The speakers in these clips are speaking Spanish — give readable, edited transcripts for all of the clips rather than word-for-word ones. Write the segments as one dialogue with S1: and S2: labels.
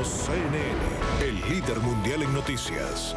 S1: Somos CNN, el líder mundial en noticias.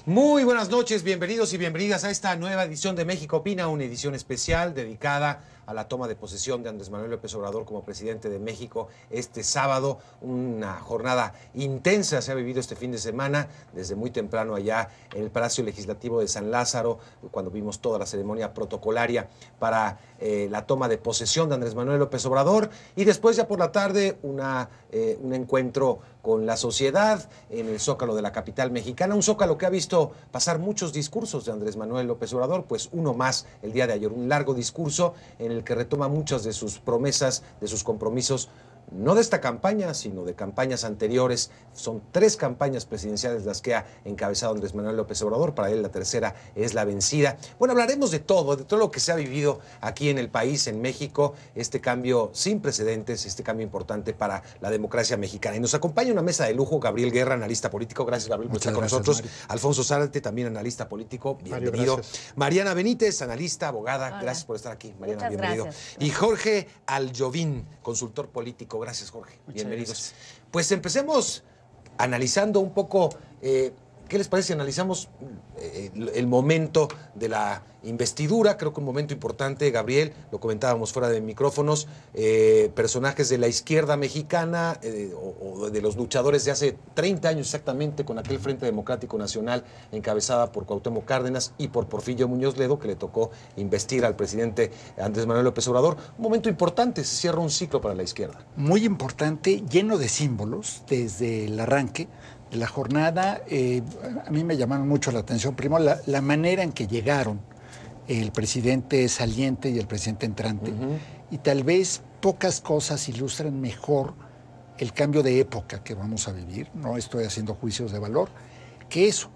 S2: Muy buenas noches, bienvenidos y bienvenidas a esta nueva edición de México Opina, una edición especial dedicada a la toma de posesión de Andrés Manuel López Obrador como presidente de México este sábado. Una jornada intensa se ha vivido este fin de semana, desde muy temprano allá en el Palacio Legislativo de San Lázaro, cuando vimos toda la ceremonia protocolaria para la toma de posesión de Andrés Manuel López Obrador, y después ya por la tarde un encuentro con la sociedad en el Zócalo de la capital mexicana, un Zócalo que ha visto pasar muchos discursos de Andrés Manuel López Obrador, pues uno más el día de ayer, un largo discurso en el que retoma muchas de sus promesas, de sus compromisos, no de esta campaña, sino de campañas anteriores. Son 3 campañas presidenciales las que ha encabezado Andrés Manuel López Obrador. Para él la tercera es la vencida. Bueno, hablaremos de todo lo que se ha vivido aquí en el país, en México, este cambio sin precedentes, este cambio importante para la democracia mexicana. Y nos acompaña una mesa de lujo, Gabriel Guerra, analista político. Gracias, Gabriel, por estar con nosotros. Mario. Alfonso Zárate, también analista político. Bienvenido. Mario, Mariana Benítez, analista, abogada. Hola. Gracias por estar aquí. Mariana, muchas bienvenido. Gracias. Y Jorge Aljovín, consultor político. Gracias, Jorge. Muchas bienvenidos. Gracias. Pues empecemos analizando un poco, ¿qué les parece si analizamos el momento de la investidura? Creo que un momento importante, Gabriel, lo comentábamos fuera de micrófonos, personajes de la izquierda mexicana o de los luchadores de hace 30 años exactamente, con aquel Frente Democrático Nacional encabezada por Cuauhtémoc Cárdenas y por Porfirio Muñoz Ledo, que le tocó investir al presidente Andrés Manuel López Obrador. Un momento importante, se cierra un ciclo para la izquierda.
S3: Muy importante, lleno de símbolos desde el arranque de la jornada. A mí me llamaron mucho la atención, primero, la manera en que llegaron el presidente saliente y el presidente entrante. Y tal vez pocas cosas ilustran mejor el cambio de época que vamos a vivir. No estoy haciendo juicios de valor, que eso.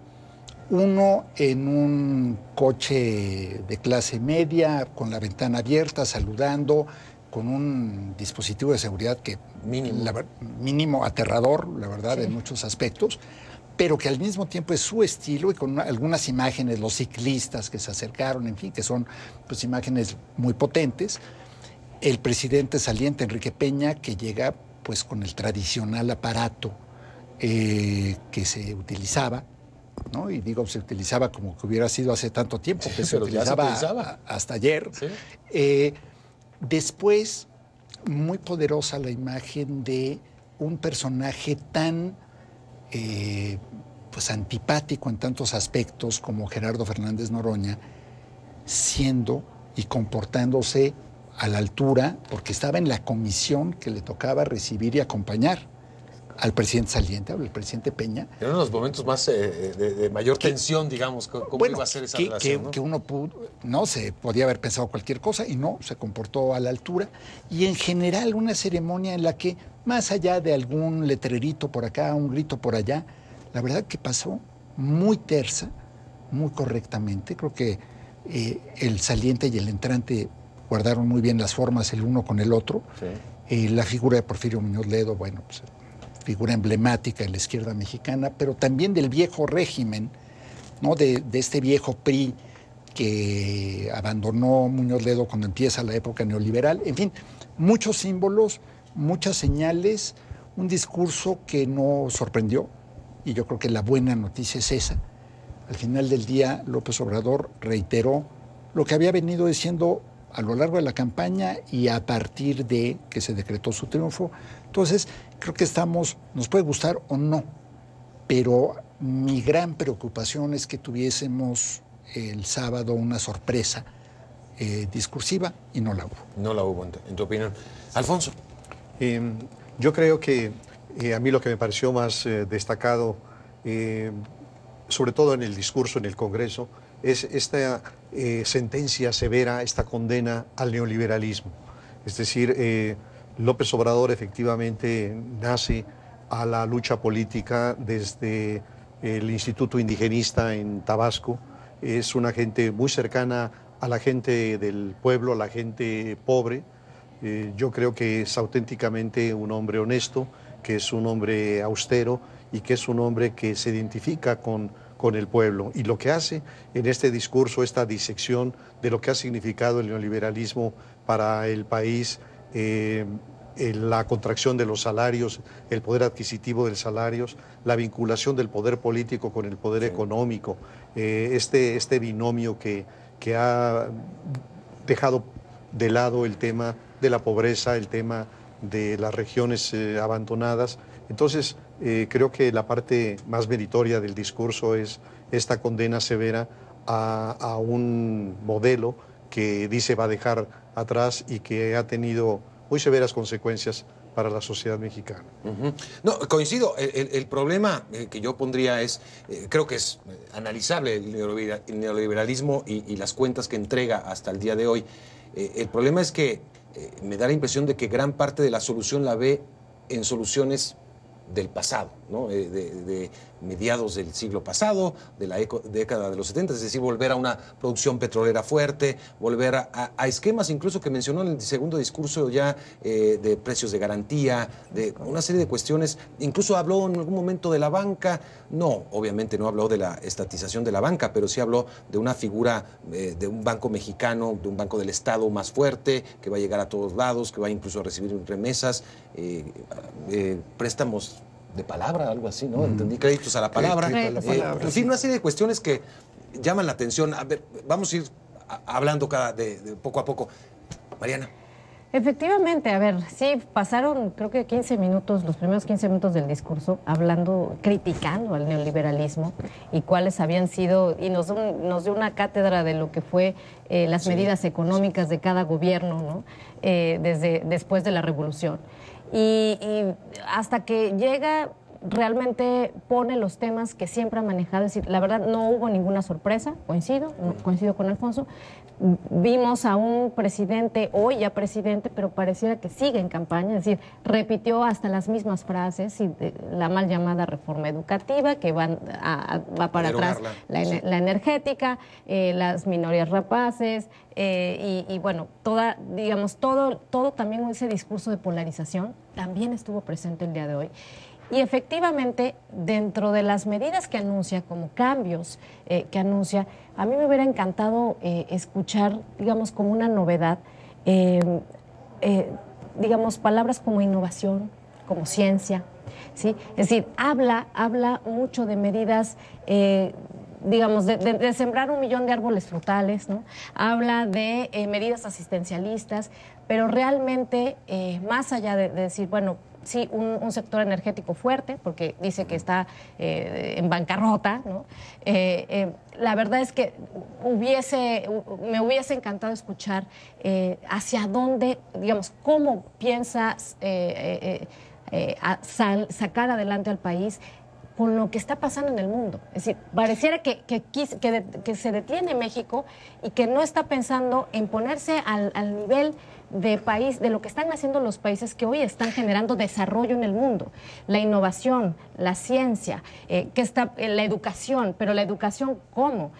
S3: Uno en un coche de clase media, con la ventana abierta, saludando, con un dispositivo de seguridad que mínimo aterrador, la verdad, sí, en muchos aspectos, pero que al mismo tiempo es su estilo, y con algunas imágenes, los ciclistas que se acercaron, en fin, que son pues imágenes muy potentes. El presidente saliente, Enrique Peña, que llega pues con el tradicional aparato que se utilizaba, ¿no? Y digo, se utilizaba como que hubiera sido hace tanto tiempo, que se utilizaba hasta ayer. ¿Sí? Después, muy poderosa la imagen de un personaje tan pues antipático en tantos aspectos como Gerardo Fernández Noroña, siendo y comportándose a la altura, porque estaba en la comisión que le tocaba recibir y acompañar al presidente saliente, al presidente Peña.
S2: Era uno de los momentos más de mayor tensión, digamos. ¿Cómo iba a ser esa relación? ¿No?
S3: Que uno no se podía haber pensado cualquier cosa, y no, se comportó a la altura. Y en general una ceremonia en la que, más allá de algún letrerito por acá, un grito por allá, la verdad que pasó muy tersa, muy correctamente. Creo que el saliente y el entrante guardaron muy bien las formas el uno con el otro. Sí. La figura de Porfirio Muñoz Ledo, bueno, pues, figura emblemática de la izquierda mexicana, pero también del viejo régimen, ¿no? De este viejo PRI que abandonó Muñoz Ledo cuando empieza la época neoliberal. En fin, muchos símbolos, muchas señales, un discurso que no sorprendió, y yo creo que la buena noticia es esa. Al final del día, López Obrador reiteró lo que había venido diciendo a lo largo de la campaña y a partir de que se decretó su triunfo. Entonces, creo que nos puede gustar o no, pero mi gran preocupación es que tuviésemos el sábado una sorpresa discursiva, y no la hubo.
S2: No la hubo, en tu opinión. Alfonso.
S4: Yo creo que a mí lo que me pareció más destacado, sobre todo en el discurso en el Congreso, es esta sentencia severa, esta condena al neoliberalismo. Es decir, López Obrador efectivamente nace a la lucha política desde el Instituto Indigenista en Tabasco. Es una gente muy cercana a la gente del pueblo, a la gente pobre. Yo creo que es auténticamente un hombre honesto, que es un hombre austero y que es un hombre que se identifica con el pueblo. Y lo que hace en este discurso, esta disección de lo que ha significado el neoliberalismo para el país, la contracción de los salarios, el poder adquisitivo de los salarios, la vinculación del poder político con el poder económico, este binomio que ha dejado de lado el tema de la pobreza, el tema de las regiones abandonadas. Entonces, creo que la parte más meritoria del discurso es esta condena severa a un modelo que dice va a dejar atrás y que ha tenido muy severas consecuencias para la sociedad mexicana.
S2: No, coincido. El problema que yo pondría es, creo que es analizable el neoliberalismo y las cuentas que entrega hasta el día de hoy. El problema es que me da la impresión de que gran parte de la solución la ve en soluciones del pasado, ¿no? De mediados del siglo pasado, de la década de los 70, es decir, volver a una producción petrolera fuerte, volver a esquemas incluso que mencionó en el segundo discurso ya de precios de garantía, de una serie de cuestiones. Incluso habló en algún momento de la banca. No, obviamente no habló de la estatización de la banca, pero sí habló de una figura de un banco mexicano, de un banco del Estado más fuerte, que va a llegar a todos lados, que va incluso a recibir remesas, préstamos de palabra, algo así, ¿no? Entendí, créditos a la palabra. En fin, una serie de cuestiones que llaman la atención. A ver, vamos a ir hablando de poco a poco. Mariana.
S5: Efectivamente, a ver, sí, pasaron creo que 15 minutos, los primeros 15 minutos del discurso, criticando al neoliberalismo y cuáles habían sido, y nos dio una cátedra de lo que fue las medidas económicas de cada gobierno, ¿no? Después de la revolución. Y hasta que llega, realmente pone los temas que siempre ha manejado. Es decir, la verdad no hubo ninguna sorpresa, coincido con Alfonso. Vimos a un presidente, hoy ya presidente, pero pareciera que sigue en campaña, es decir, repitió hasta las mismas frases, y la mal llamada reforma educativa, que va para atrás la energética, las minorías rapaces, y bueno, todo también ese discurso de polarización también estuvo presente el día de hoy. Y efectivamente, dentro de las medidas que anuncia, como cambios que anuncia, a mí me hubiera encantado escuchar, digamos, como una novedad, digamos, palabras como innovación, como ciencia, ¿sí? Es decir, habla mucho de medidas, digamos, de sembrar 1 millón de árboles frutales, ¿no? Habla de medidas asistencialistas, pero realmente, más allá de decir, bueno, sí, un sector energético fuerte, porque dice que está en bancarrota, ¿no? La verdad es que me hubiese encantado escuchar hacia dónde, digamos, cómo piensas sacar adelante al país con lo que está pasando en el mundo. Es decir, pareciera que se detiene México y que no está pensando en ponerse al nivel de país, de lo que están haciendo los países que hoy están generando desarrollo en el mundo. La innovación, la ciencia, la educación, pero la educación ¿cómo?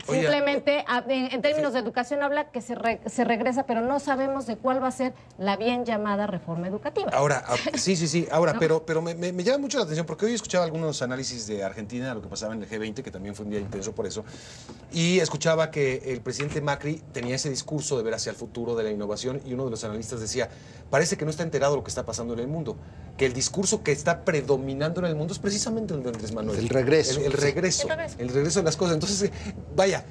S5: Simplemente, en términos de educación, habla que se regresa, pero no sabemos de cuál va a ser la bien llamada reforma educativa.
S2: Ahora, sí. Ahora,
S5: ¿no?
S2: pero me llama mucho la atención, porque hoy escuchaba algunos análisis de Argentina, lo que pasaba en el G20, que también fue un día intenso por eso, y escuchaba que el presidente Macri tenía ese discurso de ver hacia el futuro de la innovación, y uno de los analistas decía, parece que no está enterado de lo que está pasando en el mundo, que el discurso que está predominando en el mundo es precisamente el de Andrés Manuel.
S3: El regreso.
S2: El regreso de las cosas. Entonces, vaya,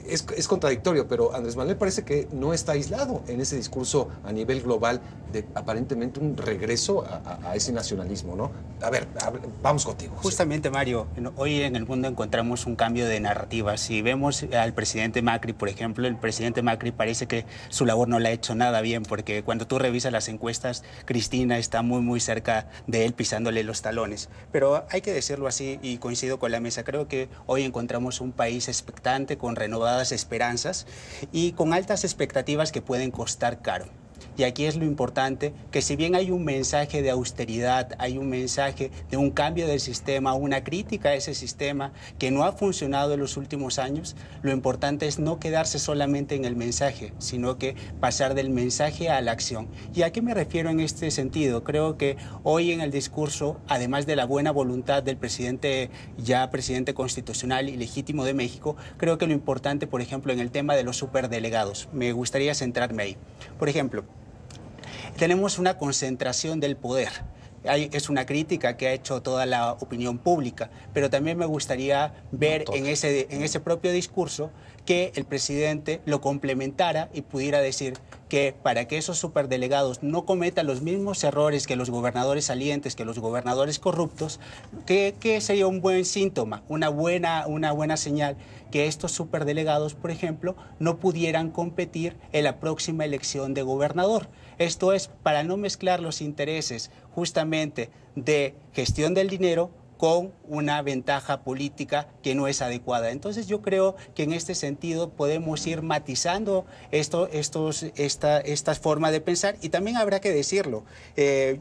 S2: es contradictorio, pero Andrés Manuel parece que no está aislado en ese discurso a nivel global de aparentemente un regreso a ese nacionalismo, ¿no? A ver, vamos contigo.
S6: Justamente, Mario, hoy en el mundo encontramos un cambio de narrativa. Si vemos al presidente Macri, por ejemplo, el presidente Macri parece que su labor no le ha hecho nada bien, porque cuando tú revisas las encuestas, Cristina está muy cerca de él, pisándole los talones. Pero hay que decirlo así, y coincido con la mesa, creo que hoy encontramos un país expectante, con renovadas esperanzas y con altas expectativas que pueden costar caro. Y aquí es lo importante, que si bien hay un mensaje de austeridad, hay un mensaje de un cambio del sistema, una crítica a ese sistema que no ha funcionado en los últimos años, lo importante es no quedarse solamente en el mensaje, sino que pasar del mensaje a la acción. ¿Y a qué me refiero en este sentido? Creo que hoy en el discurso, además de la buena voluntad del presidente, ya presidente constitucional y legítimo de México, creo que lo importante, por ejemplo, en el tema de los superdelegados, me gustaría centrarme ahí. Por ejemplo, tenemos una concentración del poder. Es una crítica que ha hecho toda la opinión pública, pero también me gustaría ver en ese propio discurso que el presidente lo complementara y pudiera decir que para que esos superdelegados no cometan los mismos errores que los gobernadores salientes, que los gobernadores corruptos, que sería un buen síntoma, una buena señal que estos superdelegados, por ejemplo, no pudieran competir en la próxima elección de gobernador. Esto es para no mezclar los intereses justamente de gestión del dinero con una ventaja política que no es adecuada. Entonces yo creo que en este sentido podemos ir matizando esta forma de pensar, y también habrá que decirlo.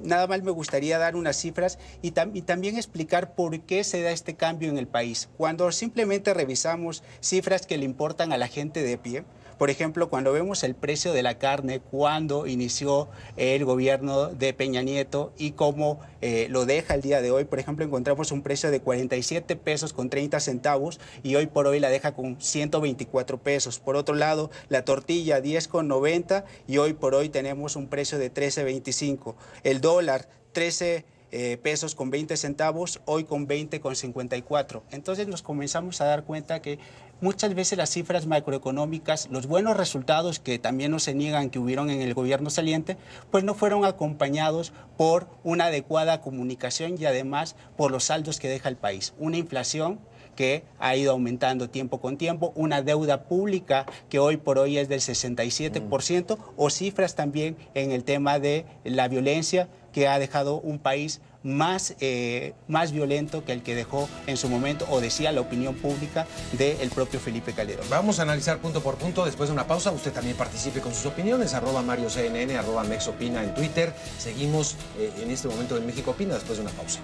S6: Nada más me gustaría dar unas cifras y también explicar por qué se da este cambio en el país. Cuando simplemente revisamos cifras que le importan a la gente de pie, por ejemplo, cuando vemos el precio de la carne, cuando inició el gobierno de Peña Nieto y cómo lo deja el día de hoy, por ejemplo, encontramos un precio de 47 pesos con 30 centavos y hoy por hoy la deja con 124 pesos. Por otro lado, la tortilla 10,90 y hoy por hoy tenemos un precio de 13,25. El dólar 13 pesos con 20 centavos, hoy con 20,54. Entonces nos comenzamos a dar cuenta que muchas veces las cifras macroeconómicas, los buenos resultados que también no se niegan que hubieron en el gobierno saliente, pues no fueron acompañados por una adecuada comunicación y además por los saldos que deja el país. Una inflación que ha ido aumentando tiempo con tiempo, una deuda pública que hoy por hoy es del 67%, o cifras también en el tema de la violencia, que ha dejado un país más violento que el que dejó en su momento, o decía la opinión pública del propio Felipe Calderón.
S2: Vamos a analizar punto por punto después de una pausa. Usted también participe con sus opiniones, @MarioCNN, @MexOpina en Twitter. Seguimos en este momento en México Opina después de una pausa.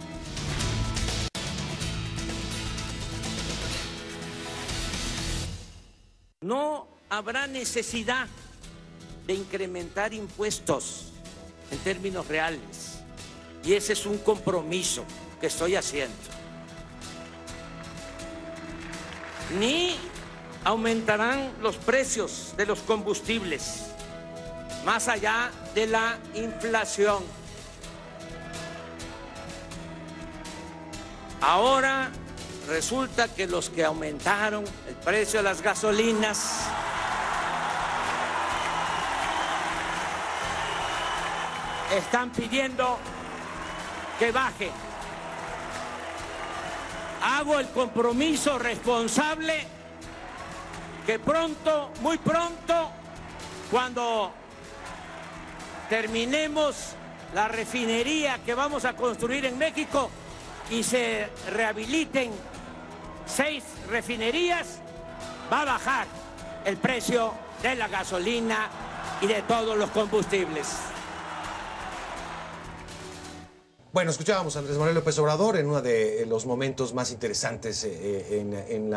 S7: No habrá necesidad de incrementar impuestos en términos reales, y ese es un compromiso que estoy haciendo. Ni aumentarán los precios de los combustibles más allá de la inflación. Ahora resulta que los que aumentaron el precio de las gasolinas están pidiendo que baje. Hago el compromiso responsable que pronto, muy pronto, cuando terminemos la refinería que vamos a construir en México y se rehabiliten 6 refinerías, va a bajar el precio de la gasolina y de todos los combustibles.
S2: Bueno, escuchábamos a Andrés Manuel López Obrador en uno de los momentos más interesantes en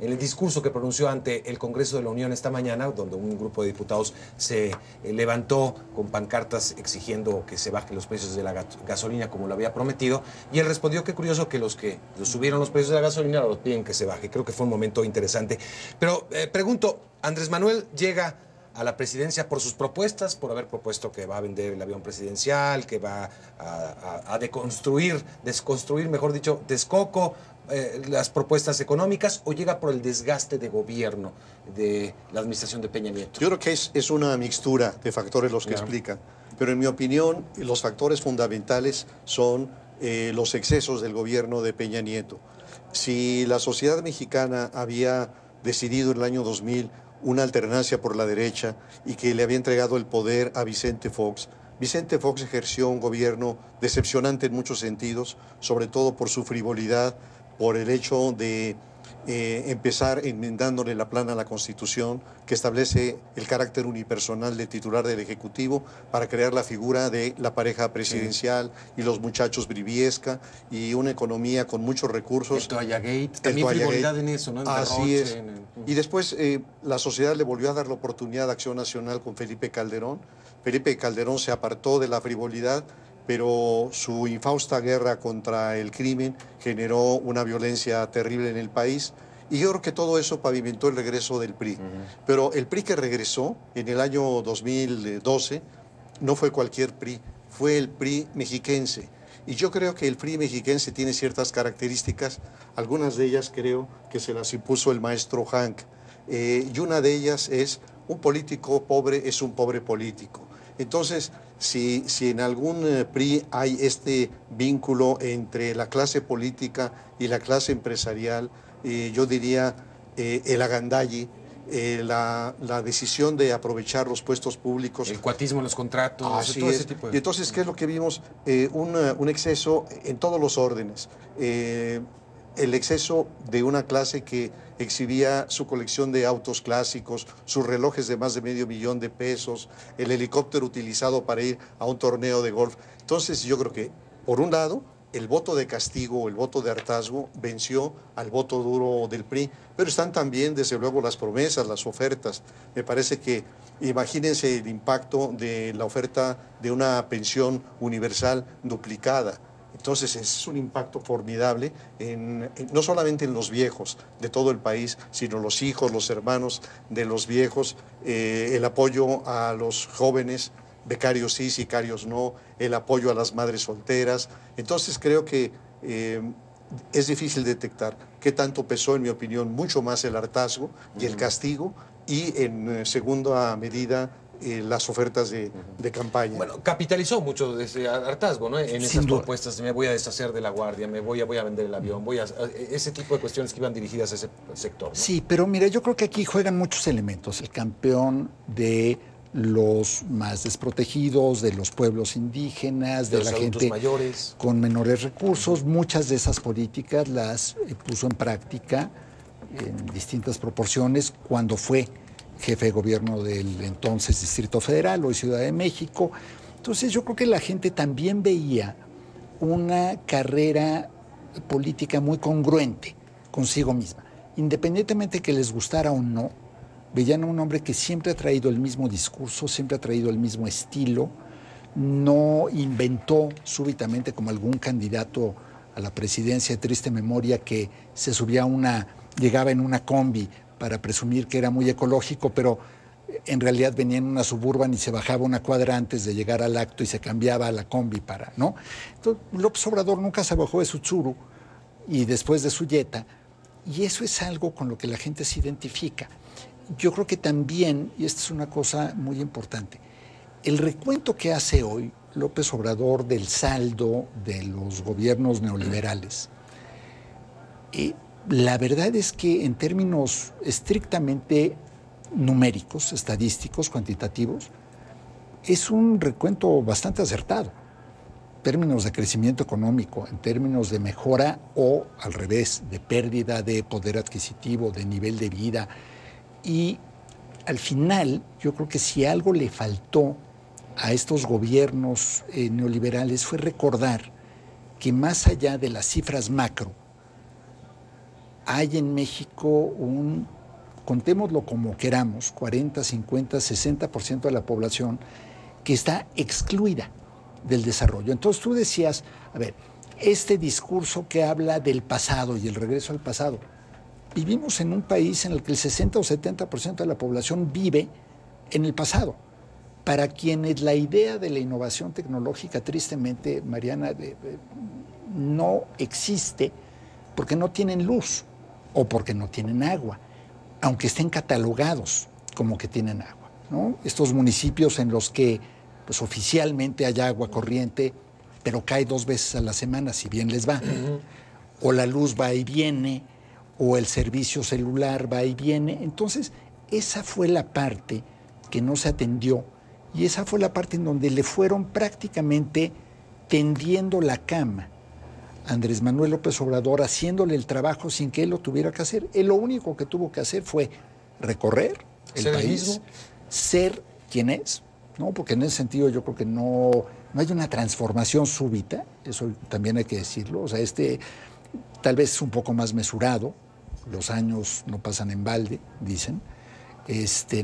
S2: el discurso que pronunció ante el Congreso de la Unión esta mañana, donde un grupo de diputados se levantó con pancartas exigiendo que se bajen los precios de la gasolina como lo había prometido, y él respondió: qué curioso que los subieron los precios de la gasolina ahora los piden que se baje. Creo que fue un momento interesante. Pero pregunto, Andrés Manuel llega a la presidencia por sus propuestas, por haber propuesto que va a vender el avión presidencial, que va a desconstruir, mejor dicho, Texcoco, las propuestas económicas, o llega por el desgaste de gobierno de la administración de Peña Nieto?
S4: Yo creo que es una mixtura de factores los que explican, pero en mi opinión los factores fundamentales son los excesos del gobierno de Peña Nieto. Si la sociedad mexicana había decidido en el año 2000 una alternancia por la derecha y que le había entregado el poder a Vicente Fox, Vicente Fox ejerció un gobierno decepcionante en muchos sentidos, sobre todo por su frivolidad, por el hecho de empezar enmendándole la plana a la Constitución que establece el carácter unipersonal de titular del Ejecutivo para crear la figura de la pareja presidencial y los muchachos Briviesca y una economía con muchos recursos.
S2: El Toallagate, también frivolidad en eso, ¿no?
S4: Así es. Y después la sociedad le volvió a dar la oportunidad a Acción Nacional con Felipe Calderón. Felipe Calderón se apartó de la frivolidad, pero su infausta guerra contra el crimen generó una violencia terrible en el país. Y yo creo que todo eso pavimentó el regreso del PRI. Pero el PRI que regresó en el año 2012 no fue cualquier PRI, fue el PRI mexiquense. Y yo creo que el PRI mexiquense tiene ciertas características, algunas de ellas creo que se las impuso el maestro Hank. Y una de ellas es, un político pobre es un pobre político. Entonces, si en algún PRI hay este vínculo entre la clase política y la clase empresarial, yo diría el agandalle, la decisión de aprovechar los puestos públicos.
S2: El cuatismo en los contratos,
S4: Así
S2: todo
S4: es.
S2: ese tipo de...
S4: Y entonces, ¿qué es lo que vimos? Un exceso en todos los órdenes. El exceso de una clase que exhibía su colección de autos clásicos, sus relojes de más de $500,000, el helicóptero utilizado para ir a un torneo de golf. Entonces yo creo que, por un lado, el voto de castigo, el voto de hartazgo, venció al voto duro del PRI, pero están también, desde luego, las promesas, las ofertas. Me parece que, imagínense el impacto de la oferta de una pensión universal duplicada. Entonces es un impacto formidable, no solamente en los viejos de todo el país, sino los hijos, los hermanos de los viejos, el apoyo a los jóvenes, becarios sí, sicarios no, el apoyo a las madres solteras. Entonces creo que es difícil detectar qué tanto pesó, en mi opinión, mucho más el hartazgo y el castigo, y en segunda medida las ofertas de campaña.
S2: Bueno, capitalizó mucho de ese hartazgo, ¿no? En esas propuestas, me voy a deshacer de la guardia, voy a vender el avión, ese tipo de cuestiones que iban dirigidas a ese sector, ¿no?
S3: Sí, pero mira, yo creo que aquí juegan muchos elementos. El campeón de los más desprotegidos, de los pueblos indígenas, de la gente
S2: mayores,
S3: con menores recursos. Muchas de esas políticas las puso en práctica en distintas proporciones cuando fue jefe de gobierno del entonces Distrito Federal, hoy Ciudad de México. Entonces yo creo que la gente también veía una carrera política muy congruente consigo misma. Independientemente que les gustara o no, veían a un hombre que siempre ha traído el mismo discurso, siempre ha traído el mismo estilo, no inventó súbitamente como algún candidato a la presidencia de triste memoria que se subía llegaba en una combi para presumir que era muy ecológico, pero en realidad venía en una Suburban y se bajaba una cuadra antes de llegar al acto y se cambiaba a la combi ¿no? Entonces, López Obrador nunca se bajó de su Tsuru y después de su Jetta, y eso es algo con lo que la gente se identifica. Yo creo que también, y esta es una cosa muy importante, el recuento que hace hoy López Obrador del saldo de los gobiernos neoliberales, la verdad es que en términos estrictamente numéricos, estadísticos, cuantitativos, es un recuento bastante acertado. En términos de crecimiento económico, en términos de mejora o, al revés, de pérdida de poder adquisitivo, de nivel de vida. Y al final, yo creo que si algo le faltó a estos gobiernos neoliberales fue recordar que más allá de las cifras macro, hay en México contémoslo como queramos, 40, 50, 60% de la población que está excluida del desarrollo. Entonces tú decías, a ver, este discurso que habla del pasado y el regreso al pasado, vivimos en un país en el que el 60 o 70% de la población vive en el pasado. Para quienes la idea de la innovación tecnológica, tristemente, Mariana, no existe porque no tienen luz o porque no tienen agua, aunque estén catalogados como que tienen agua, ¿no? Estos municipios en los que pues, oficialmente hay agua corriente, pero cae 2 veces a la semana, si bien les va, o la luz va y viene, o el servicio celular va y viene. Entonces, esa fue la parte que no se atendió y esa fue la parte en donde le fueron prácticamente tendiendo la cama Andrés Manuel López Obrador haciéndole el trabajo sin que él lo tuviera que hacer. Él lo único que tuvo que hacer fue recorrer el país, ser quien es, ¿no? Porque en ese sentido yo creo que no hay una transformación súbita, eso también hay que decirlo. O sea, tal vez es un poco más mesurado, los años no pasan en balde, dicen.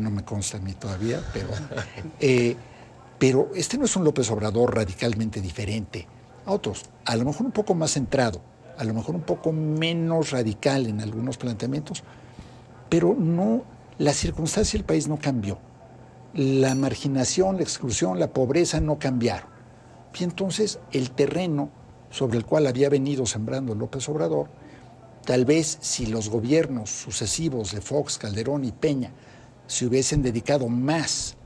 S3: No me consta a mí todavía, pero este no es un López Obrador radicalmente diferente a otros, a lo mejor un poco más centrado, a lo mejor un poco menos radical en algunos planteamientos, pero no, la circunstancia del país no cambió. La marginación, la exclusión, la pobreza no cambiaron. Y entonces el terreno sobre el cual había venido sembrando López Obrador, tal vez si los gobiernos sucesivos de Fox, Calderón y Peña se hubiesen dedicado más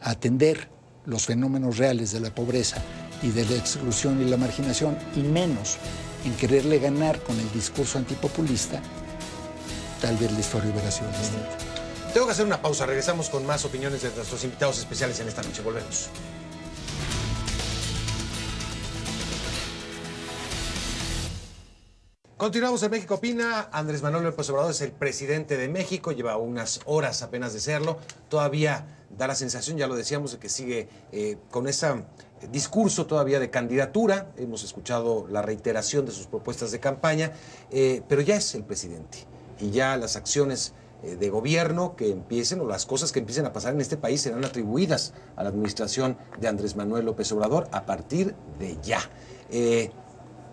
S3: a atender los fenómenos reales de la pobreza y de la exclusión y la marginación, y menos en quererle ganar con el discurso antipopulista, tal vez la historia hubiera sido distinta.
S2: Tengo que hacer una pausa. Regresamos con más opiniones de nuestros invitados especiales en esta noche. Volvemos. Continuamos en México Opina. Andrés Manuel López Obrador es el presidente de México, lleva unas horas apenas de serlo. Todavía da la sensación, ya lo decíamos, de que sigue con ese discurso todavía de candidatura. Hemos escuchado la reiteración de sus propuestas de campaña, pero ya es el presidente. Y ya las acciones de gobierno que empiecen, o las cosas que empiecen a pasar en este país, serán atribuidas a la administración de Andrés Manuel López Obrador a partir de ya.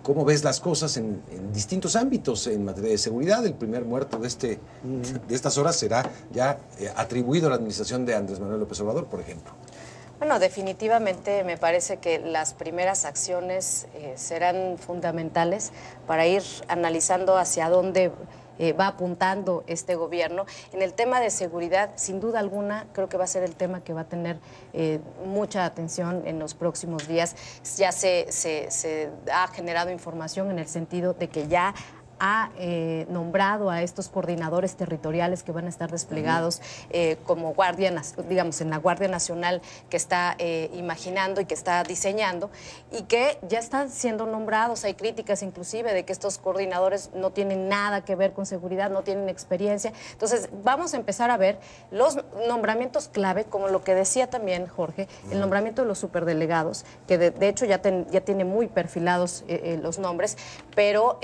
S2: ¿Cómo ves las cosas en distintos ámbitos en materia de seguridad? El primer muerto de estas horas será ya atribuido a la administración de Andrés Manuel López Obrador, por ejemplo.
S5: Bueno, definitivamente me parece que las primeras acciones serán fundamentales para ir analizando hacia dónde va apuntando este gobierno. En el tema de seguridad, sin duda alguna, creo que va a ser el tema que va a tener mucha atención en los próximos días. Ya se ha generado información en el sentido de que ya ha nombrado a estos coordinadores territoriales que van a estar desplegados como digamos, en la Guardia Nacional que está imaginando y que está diseñando, y que ya están siendo nombrados. Hay críticas inclusive de que estos coordinadores no tienen nada que ver con seguridad, no tienen experiencia. Entonces vamos a empezar a ver los nombramientos clave, como lo que decía también Jorge, el nombramiento de los superdelegados, que de hecho ya tiene muy perfilados los nombres, pero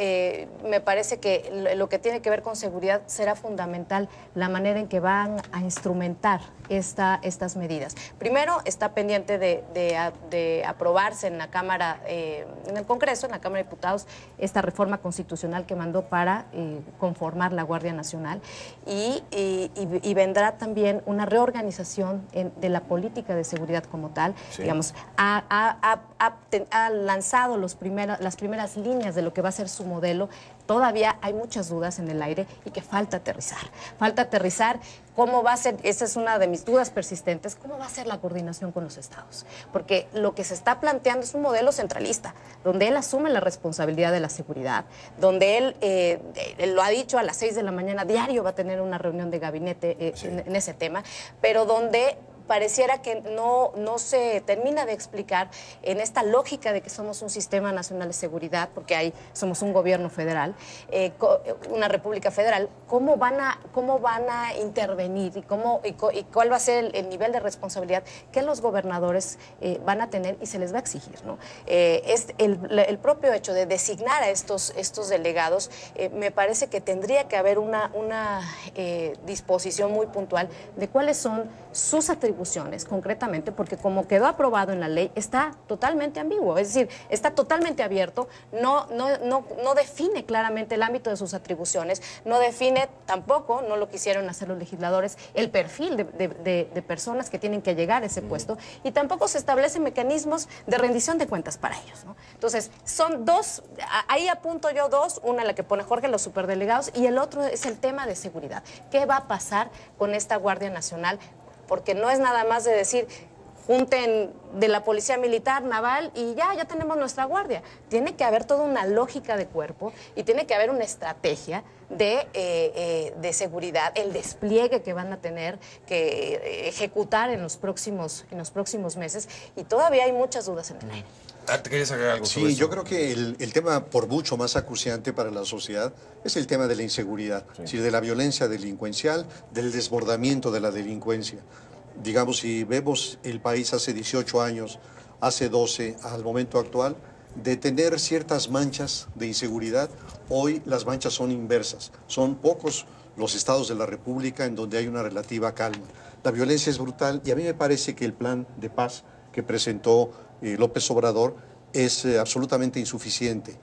S5: me parece que lo que tiene que ver con seguridad será fundamental la manera en que van a instrumentar estas medidas. Primero, está pendiente de aprobarse en la Cámara, en el Congreso, en la Cámara de Diputados, esta reforma constitucional que mandó para conformar la Guardia Nacional, y vendrá también una reorganización de la política de seguridad como tal. Sí. Digamos, ha lanzado las primeras líneas de lo que va a ser su modelo. Todavía hay muchas dudas en el aire y que falta aterrizar. Falta aterrizar cómo va a ser, esa es una de mis dudas persistentes, cómo va a ser la coordinación con los estados. Porque lo que se está planteando es un modelo centralista, donde él asume la responsabilidad de la seguridad, donde él lo ha dicho, a las 6 de la mañana diario va a tener una reunión de gabinete en ese tema, pero donde pareciera que no se termina de explicar en esta lógica de que somos un sistema nacional de seguridad, porque somos un gobierno federal, una república federal, cómo van a intervenir y cuál va a ser el nivel de responsabilidad que los gobernadores van a tener y se les va a exigir, ¿no? El propio hecho de designar a estos delegados, me parece que tendría que haber una disposición muy puntual de cuáles son sus atribuciones concretamente, porque como quedó aprobado en la ley, está totalmente ambiguo, es decir, está totalmente abierto, no define claramente el ámbito de sus atribuciones, no define tampoco, no lo quisieron hacer los legisladores, el perfil de personas que tienen que llegar a ese puesto, y tampoco se establecen mecanismos de rendición de cuentas para ellos, ¿no? Entonces, son dos, ahí apunto yo dos, una la que pone Jorge, los superdelegados, y el otro es el tema de seguridad. ¿Qué va a pasar con esta Guardia Nacional? Porque no es nada más de decir, junten de la policía militar, naval y ya tenemos nuestra guardia. Tiene que haber toda una lógica de cuerpo y tiene que haber una estrategia de seguridad, el despliegue que van a tener que ejecutar en los próximos meses, y todavía hay muchas dudas en el aire.
S2: ¿Te querías agregar algo sobre
S4: Sí,
S2: eso?
S4: yo creo que el tema por mucho más acuciante para la sociedad es el tema de la inseguridad, es decir, de la violencia delincuencial, del desbordamiento de la delincuencia. Digamos, si vemos el país hace 18 años, hace 12, al momento actual, de tener ciertas manchas de inseguridad, hoy las manchas son inversas. Son pocos los estados de la República en donde hay una relativa calma. La violencia es brutal y a mí me parece que el plan de paz que presentó López Obrador es absolutamente insuficiente.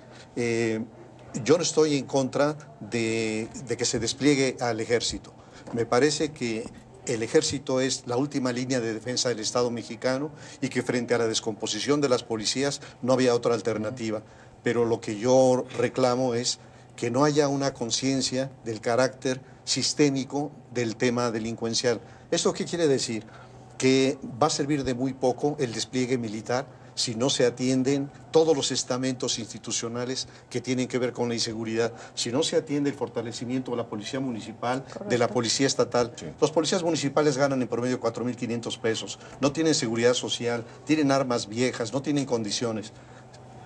S4: Yo no estoy en contra de que se despliegue al ejército. Me parece que el ejército es la última línea de defensa del Estado mexicano y que frente a la descomposición de las policías no había otra alternativa. Pero lo que yo reclamo es que no haya una conciencia del carácter sistémico del tema delincuencial. ¿Esto qué quiere decir? Que va a servir de muy poco el despliegue militar si no se atienden todos los estamentos institucionales que tienen que ver con la inseguridad, si no se atiende el fortalecimiento de la policía municipal, de la policía estatal. Sí. Los policías municipales ganan en promedio 4.500 pesos, no tienen seguridad social, tienen armas viejas, no tienen condiciones.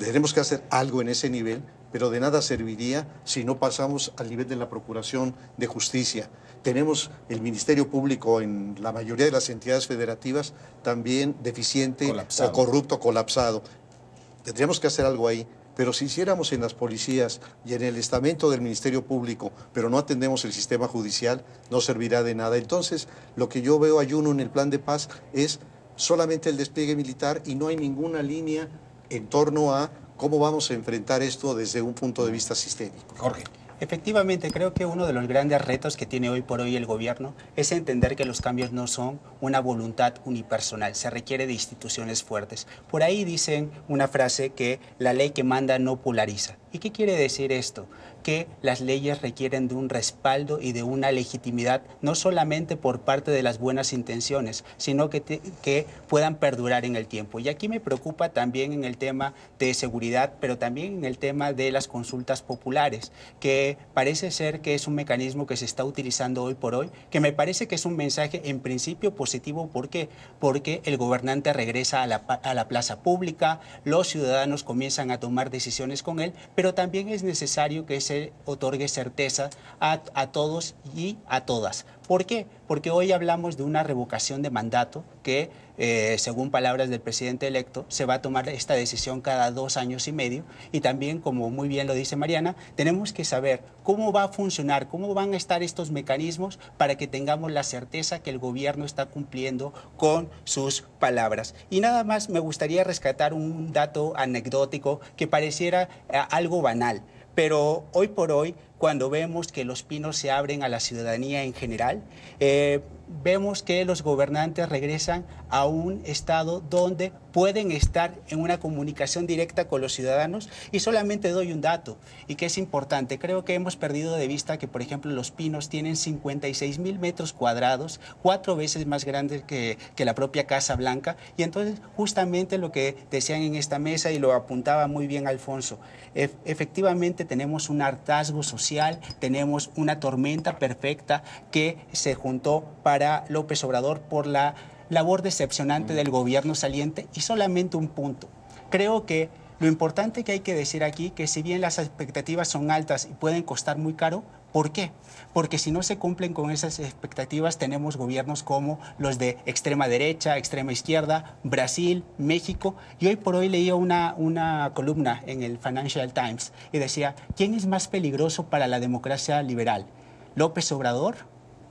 S4: Tenemos que hacer algo en ese nivel, pero de nada serviría si no pasamos al nivel de la Procuración de Justicia. Tenemos el Ministerio Público en la mayoría de las entidades federativas también deficiente colapsado. O corrupto, colapsado. Tendríamos que hacer algo ahí, pero si hiciéramos en las policías y en el estamento del Ministerio Público, pero no atendemos el sistema judicial, no servirá de nada. Entonces, lo que yo veo, Ayuno, en el plan de paz es solamente el despliegue militar y no hay ninguna línea en torno a cómo vamos a enfrentar esto desde un punto de vista sistémico.
S2: Jorge.
S6: Efectivamente, creo que uno de los grandes retos que tiene hoy por hoy el gobierno es entender que los cambios no son una voluntad unipersonal, se requiere de instituciones fuertes. Por ahí dicen una frase que la ley que manda no polariza. ¿Y qué quiere decir esto? Que las leyes requieren de un respaldo y de una legitimidad, no solamente por parte de las buenas intenciones, sino que puedan perdurar en el tiempo. Y aquí me preocupa también en el tema de seguridad, pero también en el tema de las consultas populares, que parece ser que es un mecanismo que se está utilizando hoy por hoy, que me parece que es un mensaje en principio positivo. ¿Por qué? Porque el gobernante regresa a la plaza pública, los ciudadanos comienzan a tomar decisiones con él, pero también es necesario que se otorgue certeza a todos y a todas. ¿Por qué? Porque hoy hablamos de una revocación de mandato que, según palabras del presidente electo, se va a tomar esta decisión cada 2 años y medio. Y también, como muy bien lo dice Mariana, tenemos que saber cómo va a funcionar, cómo van a estar estos mecanismos para que tengamos la certeza que el gobierno está cumpliendo con sus palabras. Y nada más me gustaría rescatar un dato anecdótico que pareciera algo banal. Pero hoy por hoy, cuando vemos que los pinos se abren a la ciudadanía en general, vemos que los gobernantes regresan a un estado donde pueden estar en una comunicación directa con los ciudadanos. Y solamente doy un dato, y que es importante. Creo que hemos perdido de vista que, por ejemplo, Los Pinos tienen 56,000 metros cuadrados, 4 veces más grandes que la propia Casa Blanca. Y entonces, justamente lo que decían en esta mesa, y lo apuntaba muy bien Alfonso, efectivamente tenemos un hartazgo social, tenemos una tormenta perfecta que se juntó para López Obrador por la labor decepcionante del gobierno saliente. Y solamente un punto. Creo que lo importante que hay que decir aquí, que si bien las expectativas son altas y pueden costar muy caro, ¿por qué? Porque si no se cumplen con esas expectativas, tenemos gobiernos como los de extrema derecha, extrema izquierda, Brasil, México. Y hoy por hoy leía una columna en el Financial Times y decía, ¿quién es más peligroso para la democracia liberal? ¿López Obrador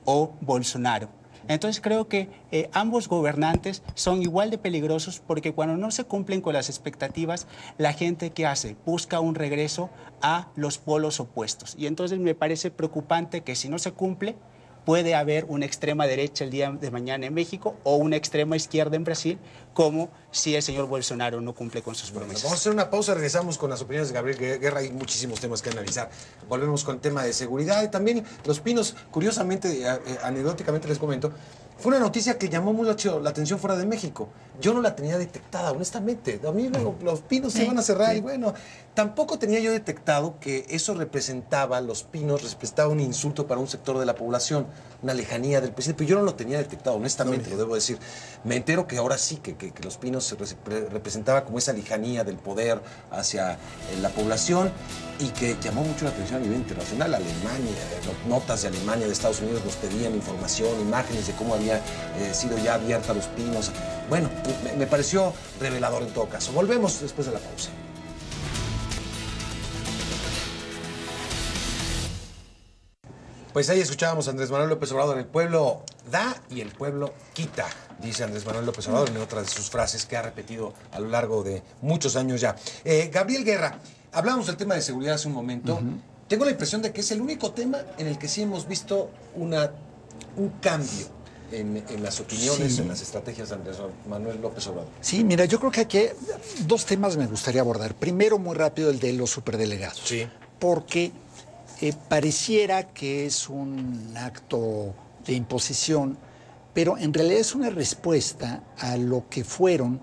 S6: o Bolsonaro? Entonces creo que ambos gobernantes son igual de peligrosos, porque cuando no se cumplen con las expectativas, la gente ¿qué hace? Busca un regreso a los polos opuestos. Y entonces me parece preocupante que si no se cumple, puede haber una extrema derecha el día de mañana en México o una extrema izquierda en Brasil, como si el señor Bolsonaro no cumple con sus promesas.
S2: Vamos a hacer una pausa, regresamos con las opiniones de Gabriel Guerra. Hay muchísimos temas que analizar. Volvemos con el tema de seguridad y también Los Pinos. Curiosamente, anecdóticamente les comento, Fue una noticia que llamó mucho la atención fuera de México. Yo no la tenía detectada, honestamente. A mí los pinos se van a cerrar y bueno, tampoco tenía yo detectado que eso representaba, los pinos representaba un insulto para un sector de la población, una lejanía del presidente, pero yo no lo tenía detectado, honestamente, lo debo decir. Me entero que ahora sí, que los pinos se representaba como esa lejanía del poder hacia la población y que llamó mucho la atención a nivel internacional. Alemania, notas de Alemania, de Estados Unidos nos pedían información, imágenes de cómo había sido ya abierta Los Pinos. Bueno, me pareció revelador en todo caso. Volvemos después de la pausa. Pues ahí escuchábamos a Andrés Manuel López Obrador. El pueblo da y el pueblo quita, dice Andrés Manuel López Obrador en otra de sus frases que ha repetido a lo largo de muchos años ya. Gabriel Guerra, hablábamos del tema de seguridad hace un momento. Tengo la impresión de que es el único tema en el que sí hemos visto un cambio en las opiniones, en las estrategias de Andrés Manuel López Obrador.
S3: Sí, mira, yo creo que aquí dos temas me gustaría abordar. Primero, muy rápido, el de los superdelegados.
S2: Sí.
S3: Porque pareciera que es un acto de imposición, pero en realidad es una respuesta a lo que fueron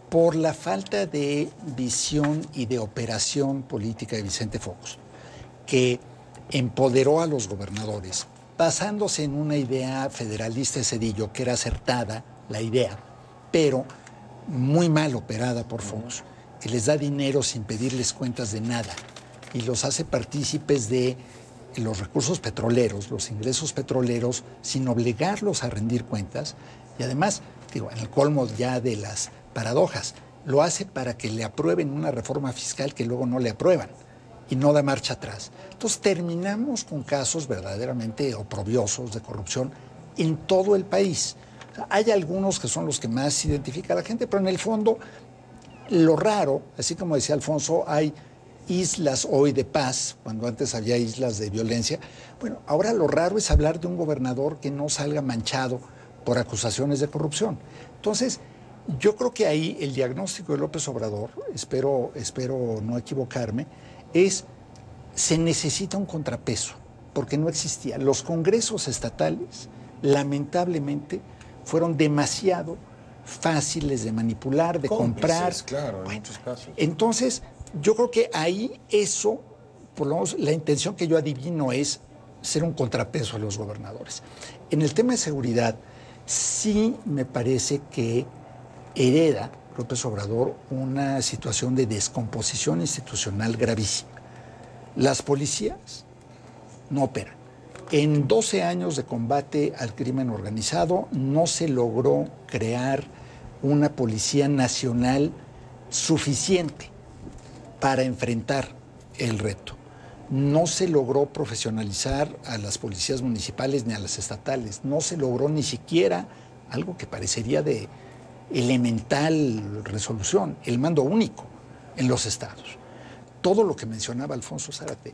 S3: por la falta de visión y de operación política de Vicente Fox, que empoderó a los gobernadores, basándose en una idea federalista de Zedillo, que era acertada la idea, pero muy mal operada por Fox, que les da dinero sin pedirles cuentas de nada y los hace partícipes de los recursos petroleros, los ingresos petroleros, sin obligarlos a rendir cuentas. Y además, digo, en el colmo ya de las paradojas, lo hace para que le aprueben una reforma fiscal que luego no le aprueban y no da marcha atrás. Entonces terminamos con casos verdaderamente oprobiosos de corrupción en todo el país. O sea, hay algunos que son los que más identifica a la gente, pero en el fondo lo raro, así como decía Alfonso, hay islas hoy de paz, cuando antes había islas de violencia. Bueno, ahora lo raro es hablar de un gobernador que no salga manchado por acusaciones de corrupción. Entonces, yo creo que ahí el diagnóstico de López Obrador, espero no equivocarme, se necesita un contrapeso, porque no existía. Los congresos estatales, lamentablemente, fueron demasiado fáciles de manipular, de comprar.
S2: Claro, en muchos casos.
S3: Entonces, yo creo que ahí eso, por lo menos la intención que yo adivino es ser un contrapeso a los gobernadores. En el tema de seguridad, sí me parece que hereda López Obrador una situación de descomposición institucional gravísima. Las policías no operan. En 12 años de combate al crimen organizado no se logró crear una policía nacional suficiente para enfrentar el reto. No se logró profesionalizar a las policías municipales ni a las estatales. No se logró ni siquiera algo que parecería de elemental resolución, el mando único en los estados. Todo lo que mencionaba Alfonso Zárate,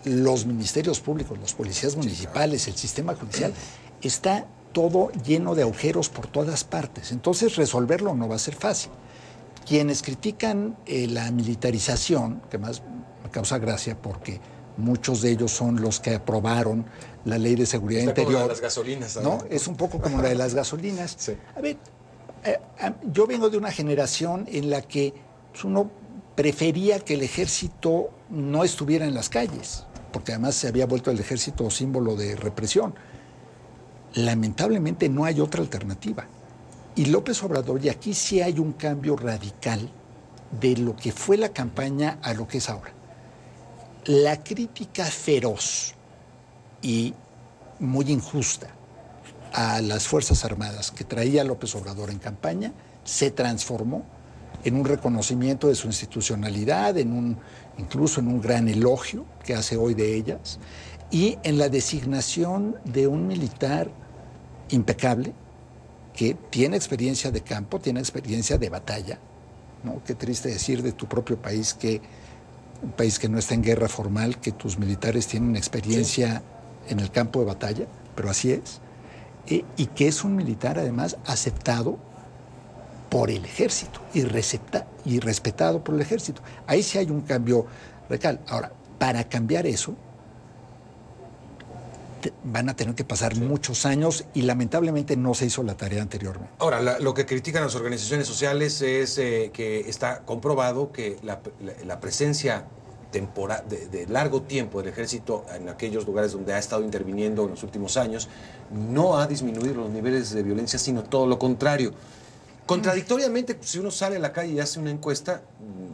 S3: los ministerios públicos, los policías municipales, el sistema judicial, está todo lleno de agujeros por todas partes. Entonces resolverlo no va a ser fácil. Quienes critican la militarización, que más me causa gracia porque muchos de ellos son los que aprobaron la Ley de Seguridad Interior.
S2: Como la de las gasolinas,
S3: ¿no? Es un poco como la de las gasolinas.
S2: Sí.
S3: A ver, yo vengo de una generación en la que uno prefería que el ejército no estuviera en las calles, porque además se había vuelto el ejército símbolo de represión. Lamentablemente no hay otra alternativa. Y López Obrador, y aquí sí hay un cambio radical de lo que fue la campaña a lo que es ahora. La crítica feroz y muy injusta a las Fuerzas Armadas que traía López Obrador en campaña se transformó en un reconocimiento de su institucionalidad, incluso en un gran elogio que hace hoy de ellas, y en la designación de un militar impecable, que tiene experiencia de campo, tiene experiencia de batalla, ¿no? Qué triste decir de tu propio país, que un país que no está en guerra formal, que tus militares tienen experiencia en el campo de batalla, pero así es, y que es un militar además aceptado por el ejército y respetado por el ejército. Ahí sí hay un cambio radical. Ahora, para cambiar eso, van a tener que pasar muchos años y lamentablemente no se hizo la tarea anteriormente.
S2: Ahora, lo que critican las organizaciones sociales es que está comprobado que la presencia de largo tiempo del ejército en aquellos lugares donde ha estado interviniendo en los últimos años no ha disminuido los niveles de violencia, sino todo lo contrario. Contradictoriamente, si uno sale a la calle y hace una encuesta,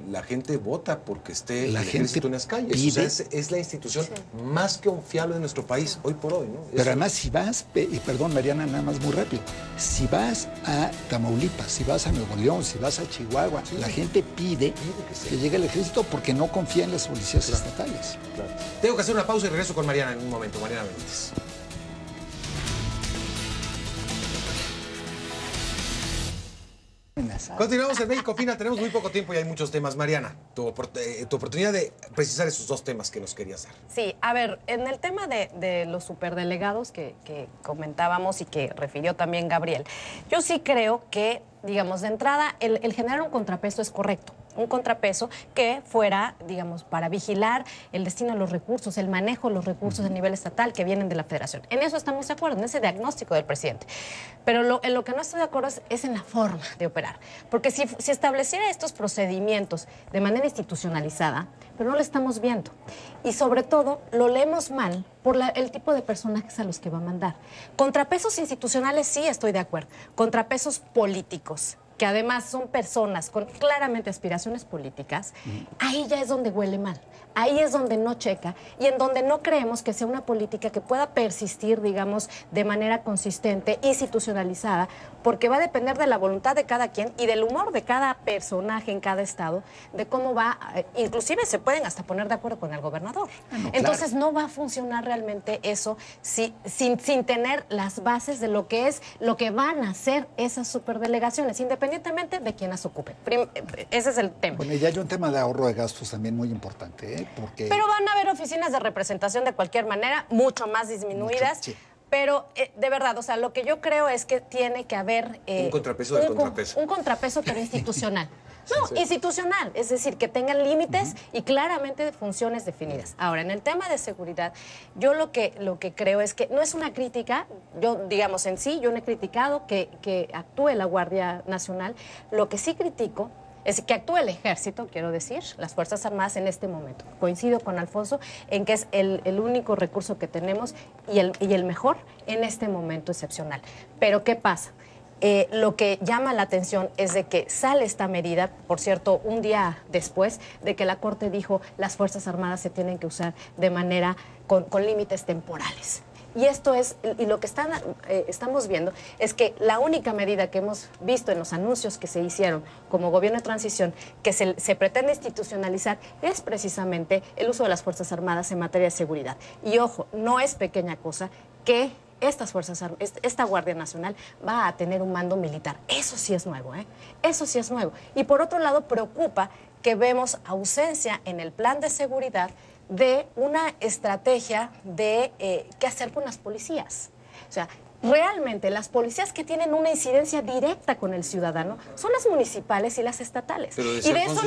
S2: la gente vota porque esté el ejército en las calles.
S3: Pide,
S2: o sea, es la institución más confiable de nuestro país hoy por hoy, ¿no?
S3: Pero además, si vas, y perdón, Mariana, nada más muy rápido, si vas a Tamaulipas, si vas a Nuevo León, si vas a Chihuahua, la gente pide que llegue el ejército porque no confía en las policías estatales.
S2: Claro. Tengo que hacer una pausa y regreso con Mariana en un momento. Mariana Benítez. Continuamos en México Opina, tenemos muy poco tiempo y hay muchos temas. Mariana, tu oportunidad de precisar esos dos temas que nos querías dar.
S5: Sí, a ver, en el tema de los superdelegados que comentábamos y que refirió también Gabriel, yo sí creo que, digamos, de entrada, el generar un contrapeso es correcto. Un contrapeso que fuera, digamos, para vigilar el destino de los recursos, el manejo de los recursos a nivel estatal que vienen de la Federación. En eso estamos de acuerdo, en ese diagnóstico del presidente. Pero en lo que no estoy de acuerdo es en la forma de operar. Porque si estableciera estos procedimientos de manera institucionalizada, pero no lo estamos viendo. Y sobre todo, lo leemos mal por el tipo de personajes a los que va a mandar. Contrapesos institucionales sí estoy de acuerdo. Contrapesos políticos, que además son personas con claramente aspiraciones políticas, ahí ya es donde huele mal, ahí es donde no checa y en donde no creemos que sea una política que pueda persistir, digamos, de manera consistente, institucionalizada, porque va a depender de la voluntad de cada quien y del humor de cada personaje en cada estado, de cómo va, inclusive se pueden hasta poner de acuerdo con el gobernador. Entonces no va a funcionar realmente eso sin tener las bases de lo que van a hacer esas superdelegaciones, independientemente de quién las ocupe. Ese es el tema.
S3: Bueno, y ya hay un tema de ahorro de gastos también muy importante, ¿eh? Porque...
S5: Pero van a haber oficinas de representación de cualquier manera, mucho más disminuidas.
S3: Sí.
S5: Pero, de verdad, o sea, lo que yo creo es que tiene que haber...
S2: un contrapeso del contrapeso.
S5: Un contrapeso, pero institucional. No, institucional, es decir, que tengan límites y claramente funciones definidas. Ahora, en el tema de seguridad, yo lo que creo es que no es una crítica, yo, digamos, en sí, yo no he criticado que actúe la Guardia Nacional. Lo que sí critico es que actúe el Ejército, quiero decir, las Fuerzas Armadas en este momento. Coincido con Alfonso en que es el único recurso que tenemos y el mejor en este momento excepcional. Pero, ¿qué pasa? Lo que llama la atención es de que sale esta medida, por cierto, un día después de que la Corte dijo las Fuerzas Armadas se tienen que usar de manera con límites temporales. Y esto es, y lo que estamos viendo es que la única medida que hemos visto en los anuncios que se hicieron como gobierno de transición, que se pretende institucionalizar, es precisamente el uso de las Fuerzas Armadas en materia de seguridad. Y ojo, no es pequeña cosa que esta Guardia Nacional va a tener un mando militar. Eso sí es nuevo, ¿eh? Eso sí es nuevo. Y por otro lado, preocupa que vemos ausencia en el plan de seguridad de una estrategia de qué hacer con las policías. O sea, realmente las policías que tienen una incidencia directa con el ciudadano son las municipales y las estatales. Y de eso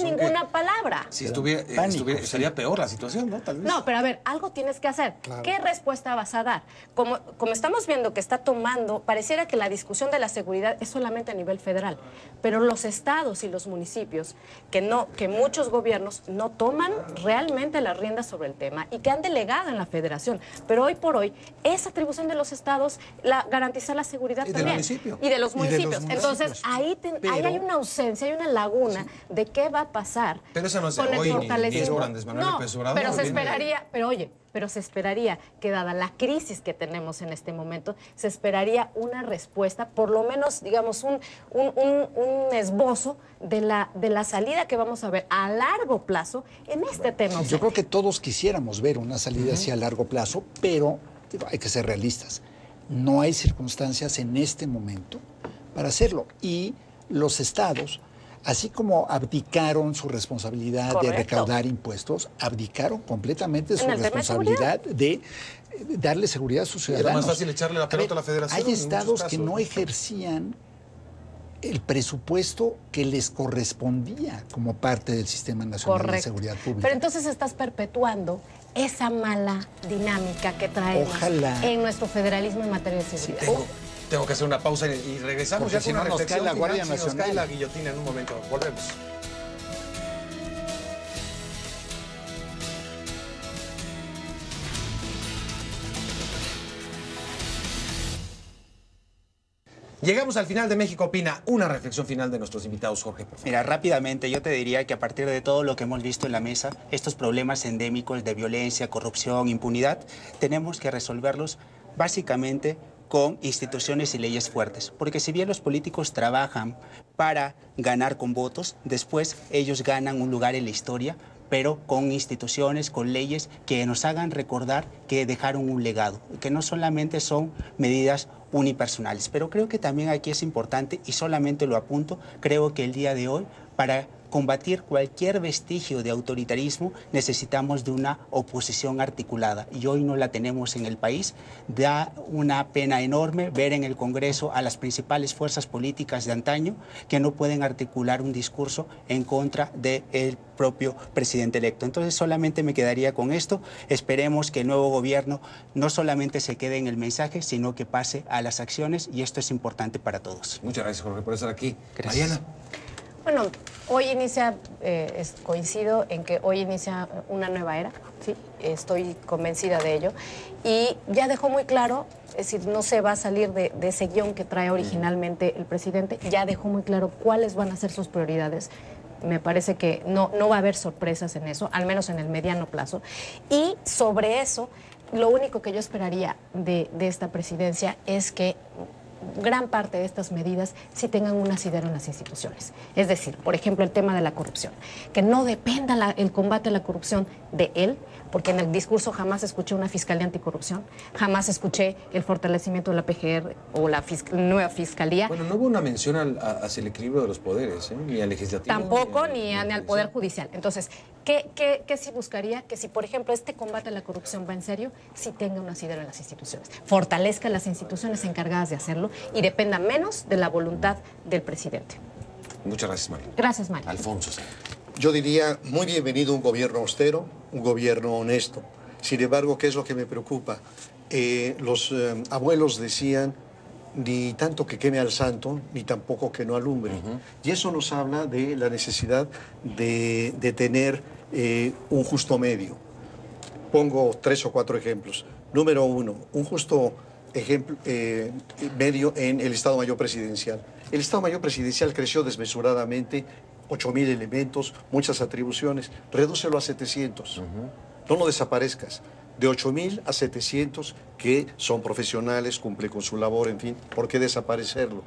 S5: ninguna palabra.
S2: Si estaría peor la situación, ¿no? Tal vez.
S5: No, pero a ver, algo tienes que hacer. Claro. ¿Qué respuesta vas a dar? Como estamos viendo que está tomando, pareciera que la discusión de la seguridad es solamente a nivel federal, pero los estados y los municipios, que muchos gobiernos no toman realmente las riendas sobre el tema y que han delegado en la federación. Pero hoy por hoy, esa atribución de los estados, garantizar la seguridad también. Y de los municipios. Entonces, ahí hay una ausencia, hay una laguna de qué va a pasar.
S2: Pero eso no es de hoy, ni es por Andrés Manuel López Obrador.
S5: Pero se esperaría que dada la crisis que tenemos en este momento, se esperaría una respuesta, por lo menos, digamos, un esbozo de la salida que vamos a ver a largo plazo en este tema.
S3: Yo creo que todos quisiéramos ver una salida hacia largo plazo, pero hay que ser realistas. No hay circunstancias en este momento para hacerlo. Y los estados, así como abdicaron su responsabilidad de recaudar impuestos, abdicaron completamente su responsabilidad de darle seguridad a sus ciudadanos.
S2: Era más fácil echarle la pelota a la federación.
S3: Hay estados que no ejercían el presupuesto que les correspondía como parte del Sistema Nacional de Seguridad Pública.
S5: Pero entonces estás perpetuando esa mala dinámica que traemos en nuestro federalismo en materia de seguridad.
S2: Sí, tengo que hacer una pausa y regresamos.
S3: Porque
S2: ya con una
S3: nos cae
S2: reflexión
S3: la Guardia
S2: final,
S3: Nacional.
S2: nos cae la guillotina en un momento. Volvemos. Llegamos al final de México Opina. Una reflexión final de nuestros invitados, Jorge, por favor.
S6: Mira, rápidamente yo te diría que a partir de todo lo que hemos visto en la mesa, estos problemas endémicos de violencia, corrupción, impunidad, tenemos que resolverlos básicamente con instituciones y leyes fuertes. Porque si bien los políticos trabajan para ganar con votos, después ellos ganan un lugar en la historia, pero con instituciones, con leyes que nos hagan recordar que dejaron un legado, que no solamente son medidas unipersonales. Pero creo que también aquí es importante, y solamente lo apunto, creo que el día de hoy, para combatir cualquier vestigio de autoritarismo, necesitamos de una oposición articulada. Y hoy no la tenemos en el país. Da una pena enorme ver en el Congreso a las principales fuerzas políticas de antaño que no pueden articular un discurso en contra del propio presidente electo. Entonces solamente me quedaría con esto. Esperemos que el nuevo gobierno no solamente se quede en el mensaje, sino que pase a las acciones, y esto es importante para todos.
S2: Muchas gracias, Jorge, por estar aquí.
S6: Gracias.
S2: Mariana.
S5: Bueno, hoy inicia, coincido en que hoy inicia una nueva era, ¿sí? Estoy convencida de ello. Y ya dejó muy claro, es decir, no se va a salir de ese guión que trae originalmente el presidente, ya dejó muy claro cuáles van a ser sus prioridades. Me parece que no va a haber sorpresas en eso, al menos en el mediano plazo. Y sobre eso, lo único que yo esperaría de esta presidencia es que gran parte de estas medidas sí tengan un asidero en las instituciones. Es decir, por ejemplo, el tema de la corrupción. Que no dependa el combate a la corrupción de él, porque en el discurso jamás escuché una fiscalía anticorrupción, jamás escuché el fortalecimiento de la PGR o la nueva fiscalía.
S2: Bueno, no hubo una mención hacia el equilibrio de los poderes, ¿eh? Ni al legislativo.
S5: Tampoco, ni al Poder Judicial. Entonces, ¿qué sí buscaría? Que si, por ejemplo, este combate a la corrupción va en serio, sí tenga un asidero en las instituciones. Fortalezca las instituciones encargadas de hacerlo y dependa menos de la voluntad del presidente.
S2: Muchas gracias, María.
S5: Gracias, María.
S2: Alfonso. Sí.
S4: Yo diría, muy bienvenido un gobierno austero, un gobierno honesto. Sin embargo, ¿qué es lo que me preocupa? Los abuelos decían, ni tanto que queme al santo, ni tampoco que no alumbre. Y eso nos habla de la necesidad de tener un justo medio. Pongo 3 o 4 ejemplos. Número 1, un justo ejemplo, medio en el Estado Mayor Presidencial. El Estado Mayor Presidencial creció desmesuradamente, 8,000 elementos, muchas atribuciones. Redúcelo a 700. No lo desaparezcas. De 8,000 a 700 que son profesionales, cumplen con su labor, en fin, ¿por qué desaparecerlo?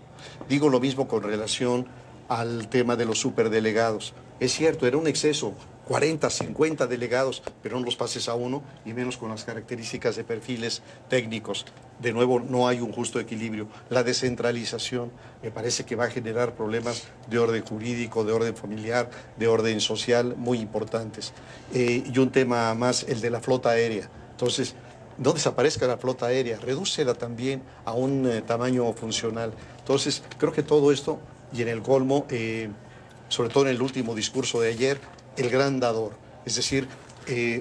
S4: Digo lo mismo con relación al tema de los superdelegados. Es cierto, era un exceso, 40, 50 delegados, pero no los pases a uno, y menos con las características de perfiles técnicos. De nuevo, no hay un justo equilibrio. La descentralización me parece que va a generar problemas de orden jurídico, de orden familiar, de orden social muy importantes. Y un tema más, el de la flota aérea. Entonces, no desaparezca la flota aérea, redúcela también a un tamaño funcional. Entonces, creo que todo esto, y en el colmo, sobre todo en el último discurso de ayer, el gran dador, es decir,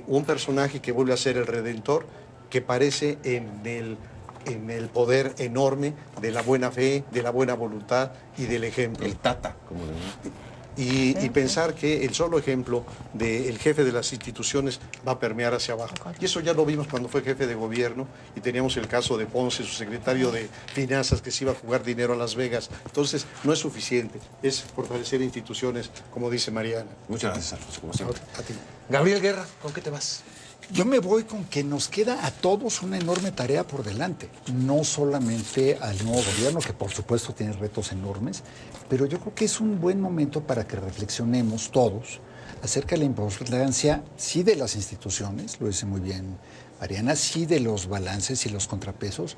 S4: un personaje que vuelve a ser el redentor, que parece en el poder enorme de la buena fe, de la buena voluntad y del ejemplo.
S2: El Tata, como le llaman.
S4: Y pensar que el solo ejemplo del jefe de las instituciones va a permear hacia abajo. Y eso ya lo vimos cuando fue jefe de gobierno y teníamos el caso de Ponce, su secretario de Finanzas, que se iba a jugar dinero a Las Vegas. Entonces, no es suficiente, es fortalecer instituciones, como dice Mariana.
S2: Muchas gracias, Alfonso, como siempre.
S4: A ti.
S2: Gabriel Guerra, ¿con qué te vas?
S3: Yo me voy con que nos queda a todos una enorme tarea por delante, no solamente al nuevo gobierno, que por supuesto tiene retos enormes, pero yo creo que es un buen momento para que reflexionemos todos acerca de la importancia, sí, de las instituciones, lo dice muy bien Mariana, sí, de los balances y los contrapesos,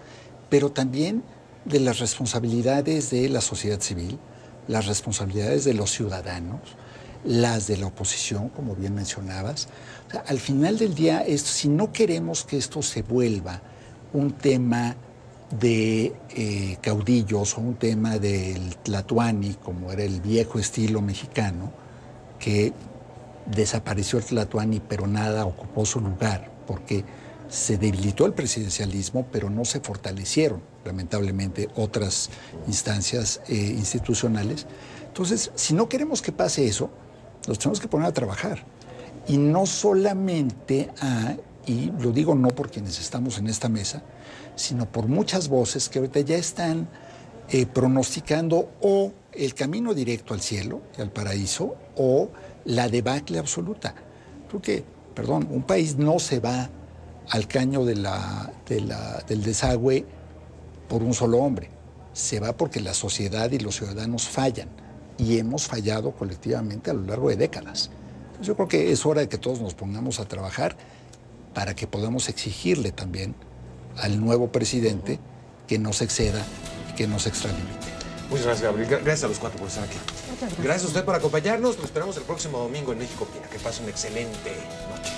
S3: pero también de las responsabilidades de la sociedad civil, las responsabilidades de los ciudadanos, las de la oposición, como bien mencionabas. O sea, al final del día, si no queremos que esto se vuelva un tema de caudillos o un tema del tlatoani, como era el viejo estilo mexicano, que desapareció el tlatoani, pero nada ocupó su lugar, porque se debilitó el presidencialismo, pero no se fortalecieron, lamentablemente, otras instancias institucionales. Entonces, si no queremos que pase eso, nos tenemos que poner a trabajar. Y no solamente y lo digo no por quienes estamos en esta mesa, sino por muchas voces que ahorita ya están pronosticando o el camino directo al cielo, al paraíso, o la debacle absoluta. Porque, perdón, un país no se va al caño del desagüe por un solo hombre. Se va porque la sociedad y los ciudadanos fallan. Y hemos fallado colectivamente a lo largo de décadas. Entonces yo creo que es hora de que todos nos pongamos a trabajar para que podamos exigirle también al nuevo presidente que no se exceda y que no se extralimite.
S2: Muchas gracias, Gabriel. Gracias a los cuatro por estar aquí.
S5: Muchas gracias.
S2: Gracias a usted por acompañarnos. Nos esperamos el próximo domingo en México Opina. Que pase una excelente noche.